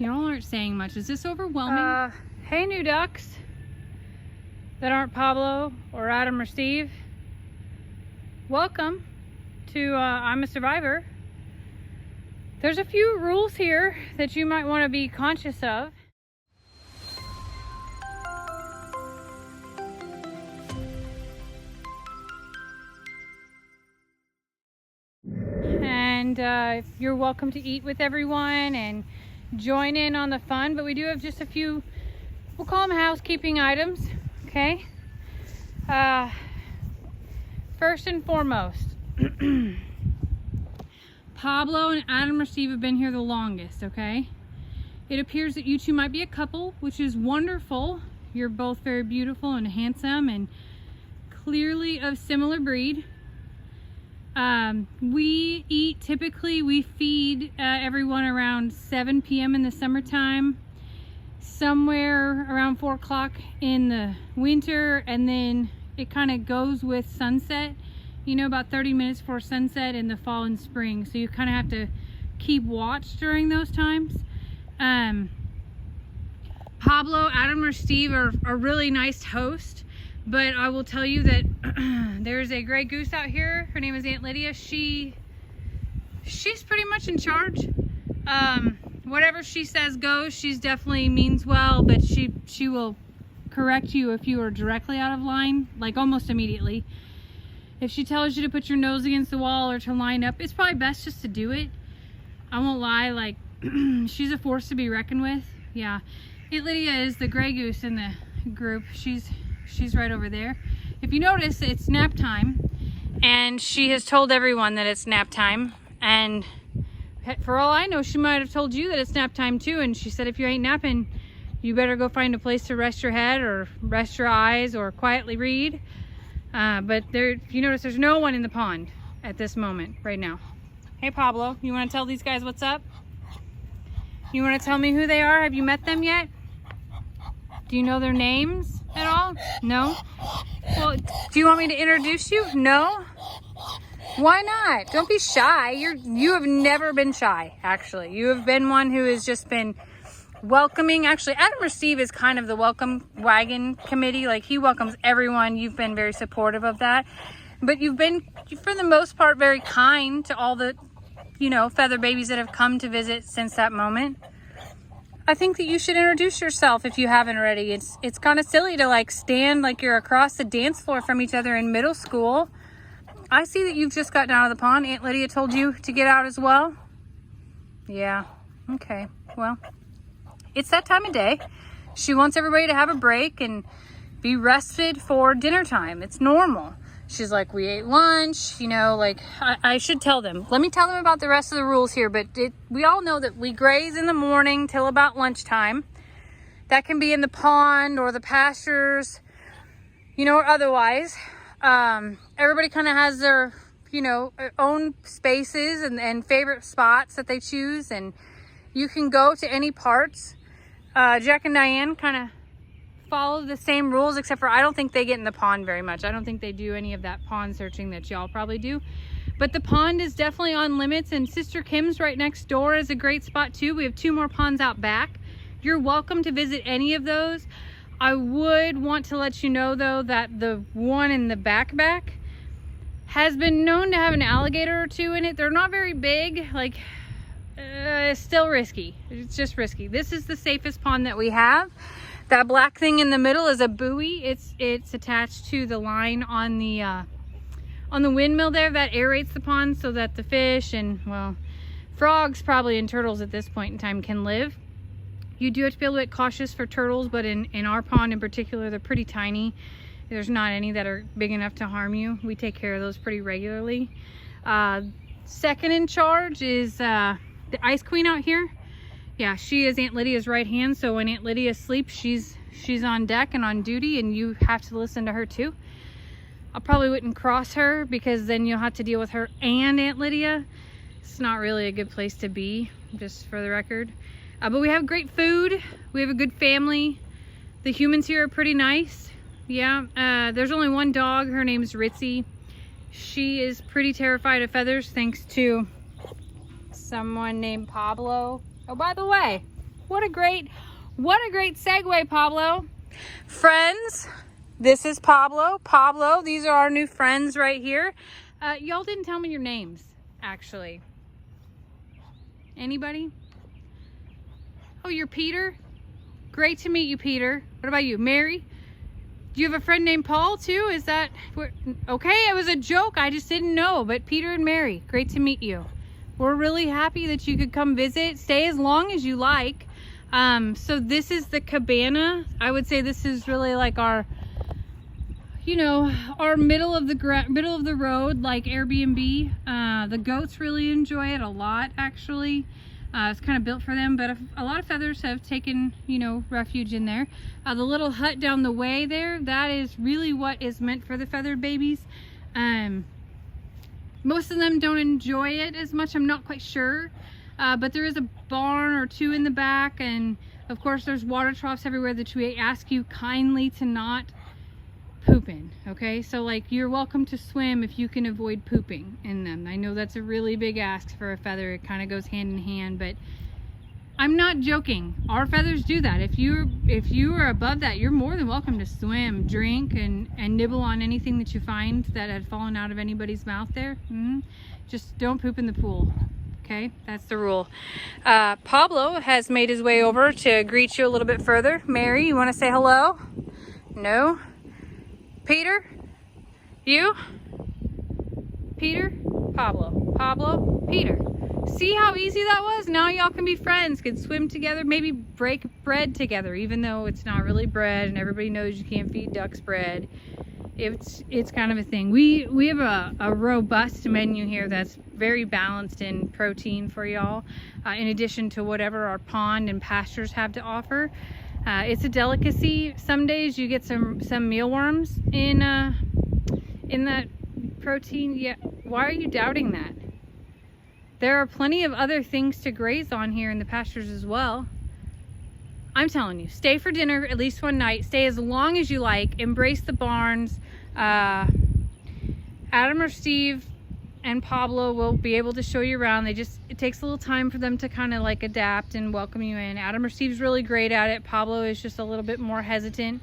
Y'all aren't saying much. Is this overwhelming? Hey, new ducks that aren't Pablo or Adam or Steve. Welcome to I'm a Survivor. There's a few rules here that you might want to be conscious of. And you're welcome to eat with everyone and join in on the fun, but we do have just a few, we'll call them housekeeping items, okay? First and foremost, Pablo and Adam or Steve have been here the longest, okay? It appears that you two might be a couple, which is wonderful. You're both very beautiful and handsome and clearly of similar breed. We feed everyone around 7 p.m. in the summertime, somewhere around 4 o'clock in the winter, and then it kind of goes with sunset, you know, about 30 minutes before sunset in the fall and spring. So you kind of have to keep watch during those times. Pablo, Adam, or Steve are really nice hosts. But I will tell you that there's a gray goose out here. Her name is Aunt Lydia. She's pretty much in charge. Whatever she says goes. She's definitely means well, but she will correct you if you are directly out of line, like almost immediately. If she tells you to put your nose against the wall or to line up, it's probably best just to do it. I won't lie, like she's a force to be reckoned with. Yeah, Aunt Lydia is the gray goose in the group. She's right over there. If you notice, it's nap time, and she has told everyone that it's nap time, and for all I know, she might have told you that it's nap time too, and she said if you ain't napping, you better go find a place to rest your head or rest your eyes or quietly read. But if you notice, there's no one in the pond at this moment right now. Hey Pablo, you want to tell these guys what's up? You want to tell me who they are? Have you met them yet? Do you know their names at all? No? Well, do you want me to introduce you? No? Why not? Don't be shy. You have never been shy, actually. You have been one who has just been welcoming. Actually, Adam or Steve is kind of the welcome wagon committee. Like, he welcomes everyone. You've been very supportive of that. But you've been, for the most part, very kind to all the, feather babies that have come to visit since that moment. I think that you should introduce yourself if you haven't already. It's kind of silly to stand like you're across the dance floor from each other in middle school. I see that you've just gotten out of the pond. Aunt Lydia told you to get out as well? Yeah, okay, well, it's that time of day. She wants everybody to have a break and be rested for dinner time. It's normal. She's like, we ate lunch, I should tell them. Let me tell them about the rest of the rules here, but we all know that we graze in the morning till about lunchtime. That can be in the pond or the pastures, or otherwise. Everybody kind of has their, own spaces and favorite spots that they choose, and you can go to any parts. Jack and Diane kind of follow the same rules, except for I don't think they get in the pond very much. I don't think they do any of that pond searching that y'all probably do. But the pond is definitely on limits, and Sister Kim's right next door is a great spot too. We have 2 more ponds out back. You're welcome to visit any of those. I would want to let you know though that the one in the back has been known to have an alligator or 2 in it. They're not very big, it's still risky. It's just risky. This is the safest pond that we have. That black thing in the middle is a buoy. It's attached to the line on the windmill there that aerates the pond so that the fish and, well, frogs probably and turtles at this point in time can live. You do have to be a little bit cautious for turtles, but in our pond in particular, they're pretty tiny. There's not any that are big enough to harm you. We take care of those pretty regularly. Second in charge is the Ice Queen out here. Yeah, she is Aunt Lydia's right hand, so when Aunt Lydia sleeps, she's on deck and on duty, and you have to listen to her too. I probably wouldn't cross her, because then you'll have to deal with her and Aunt Lydia. It's not really a good place to be, just for the record. But we have great food. We have a good family. The humans here are pretty nice. Yeah, there's only one dog. Her name's Ritzy. She is pretty terrified of feathers, thanks to someone named Pablo. Oh, by the way, What a great segue, Pablo. Friends, this is Pablo. Pablo, these are our new friends right here. Y'all didn't tell me your names, actually. Anybody? Oh, you're Peter? Great to meet you, Peter. What about you, Mary? Do you have a friend named Paul too? Is that okay? It was a joke. I just didn't know. But Peter and Mary, great to meet you. We're really happy that you could come visit. Stay as long as you like. So this is the cabana. I would say this is really like our, you know, our middle of the road, like Airbnb. The goats really enjoy it a lot, actually. It's kind of built for them, but a lot of feathers have taken, you know, refuge in there. The little hut down the way there, that is really what is meant for the feathered babies. Most of them don't enjoy it as much, I'm not quite sure. But there is a barn or two in the back, and of course there's water troughs everywhere that we ask you kindly to not poop in, okay? So like, you're welcome to swim if you can avoid pooping in them. I know that's a really big ask for a feather. It kind of goes hand in hand, but I'm not joking. Our feathers do that. If you are above that, you're more than welcome to swim, drink, and nibble on anything that you find that had fallen out of anybody's mouth there. Just don't poop in the pool. Okay, that's the rule. Pablo has made his way over to greet you a little bit further. Mary, you want to say hello? No? Peter? You? Peter? Pablo. Pablo? Peter. See how easy that was? Now y'all can be friends, can swim together, maybe break bread together, even though it's not really bread and everybody knows you can't feed ducks bread. It's kind of a thing. We have a robust menu here that's very balanced in protein for y'all, in addition to whatever our pond and pastures have to offer. It's a delicacy. Some days you get some mealworms in that protein. Yeah, why are you doubting that? There are plenty of other things to graze on here in the pastures as well. I'm telling you, stay for dinner at least one night. Stay as long as you like. Embrace the barns. Adam or Steve and Pablo will be able to show you around. It takes a little time for them to kind of like adapt and welcome you in. Adam or Steve's really great at it. Pablo is just a little bit more hesitant.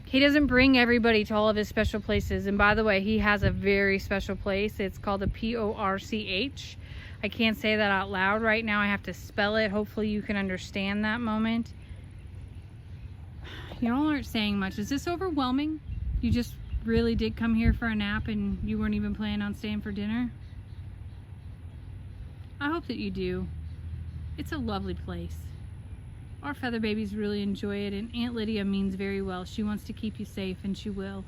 He doesn't bring everybody to all of his special places. And by the way, he has a very special place. It's called the Porch. I can't say that out loud right now. I have to spell it. Hopefully you can understand that moment. You all aren't saying much. Is this overwhelming? You just really did come here for a nap and you weren't even planning on staying for dinner? I hope that you do. It's a lovely place. Our feather babies really enjoy it, and Aunt Lydia means very well. She wants to keep you safe, and she will.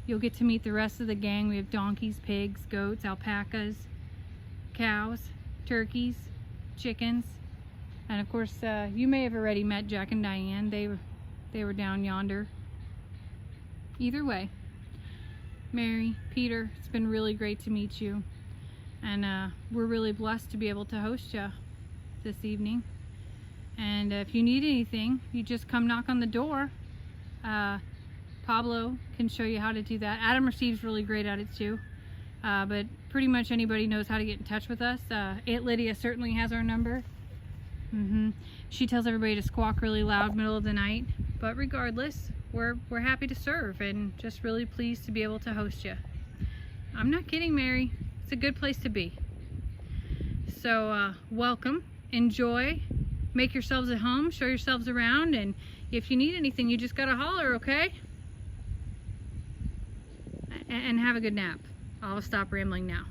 You'll get to meet the rest of the gang. We have donkeys, pigs, goats, alpacas, cows, turkeys, chickens, and of course you may have already met Jack and Diane. They were down yonder. Either way, Mary, Peter, it's been really great to meet you, and we're really blessed to be able to host you this evening. And if you need anything, you just come knock on the door. Pablo can show you how to do that. Adam or Steve's really great at it too. But pretty much anybody knows how to get in touch with us. Aunt Lydia certainly has our number. She tells everybody to squawk really loud middle of the night. But regardless, we're happy to serve and just really pleased to be able to host you. I'm not kidding, Mary. It's a good place to be. So welcome, enjoy, make yourselves at home, show yourselves around, and if you need anything, you just gotta holler, okay? And have a good nap. I'll stop rambling now.